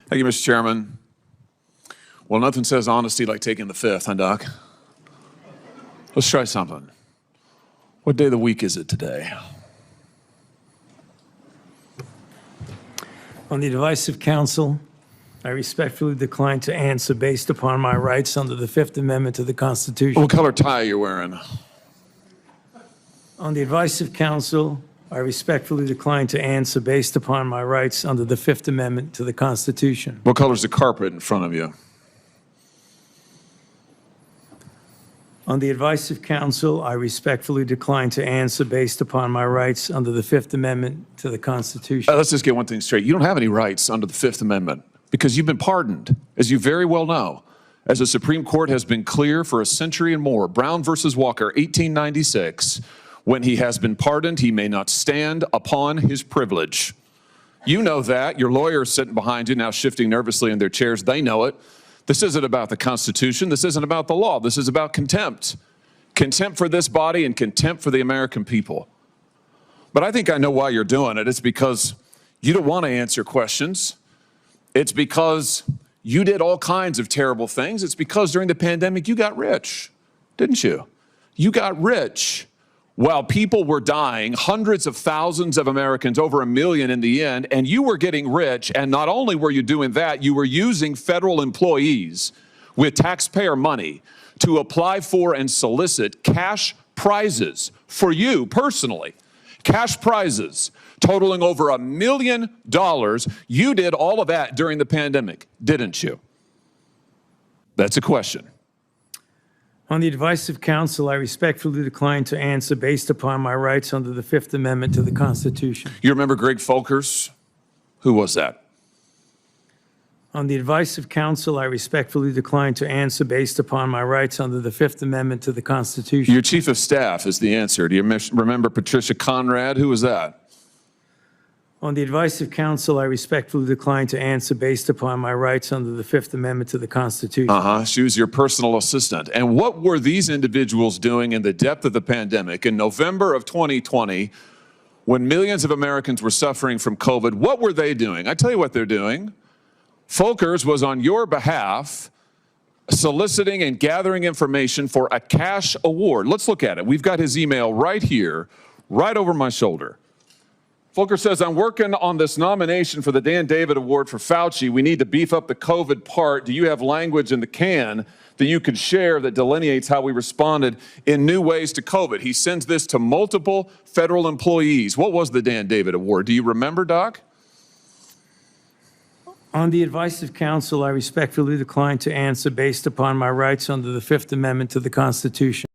Thank you, Mr. Chairman. Well, nothing says honesty like taking the fifth, huh, Doc? Let's try something. What day of the week is it today? On the advice of counsel, I respectfully decline to answer based upon my rights under the Fifth Amendment to the Constitution. What color tie are you wearing? On the advice of counsel, I respectfully decline to answer based upon my rights under the Fifth Amendment to the Constitution. What color is the carpet in front of you? On the advice of counsel, I respectfully decline to answer based upon my rights under the Fifth Amendment to the Constitution. Let's just get one thing straight. You don't have any rights under the Fifth Amendment because you've been pardoned, as you very well know. As the Supreme Court has been clear for a century and more, Brown versus Walker, 1896, when he has been pardoned, he may not stand upon his privilege. You know that. Your lawyers sitting behind you now shifting nervously in their chairs, they know it. This isn't about the Constitution. This isn't about the law. This is about contempt. Contempt for this body and contempt for the American people. But I think I know why you're doing it. It's because you don't want to answer questions. It's because you did all kinds of terrible things. It's because during the pandemic you got rich, didn't you? You got rich while people were dying, hundreds of thousands of Americans, over 1 million in the end, and you were getting rich, and not only were you doing that, you were using federal employees with taxpayer money to apply for and solicit cash prizes for you personally, cash prizes totaling over $1 million. You did all of that during the pandemic, didn't you? That's a question. On the advice of counsel, I respectfully decline to answer based upon my rights under the Fifth Amendment to the Constitution. You remember Greg Folkers? Who was that? On the advice of counsel, I respectfully decline to answer based upon my rights under the Fifth Amendment to the Constitution. Your chief of staff is the answer. Do you remember Patricia Conrad? Who was that? On the advice of counsel, I respectfully decline to answer based upon my rights under the Fifth Amendment to the Constitution. She was your personal assistant. And what were these individuals doing in the depth of the pandemic in November of 2020 when millions of Americans were suffering from COVID? What were they doing? I tell you what they're doing. Folkers was on your behalf soliciting and gathering information for a cash award. Let's look at it. We've got his email right here, right over my shoulder. Folkers says, I'm working on this nomination for the Dan David Award for Fauci. We need to beef up the COVID part. Do you have language in the can that you could share that delineates how we responded in new ways to COVID? He sends this to multiple federal employees. What was the Dan David Award? Do you remember, Doc? On the advice of counsel, I respectfully decline to answer based upon my rights under the Fifth Amendment to the Constitution.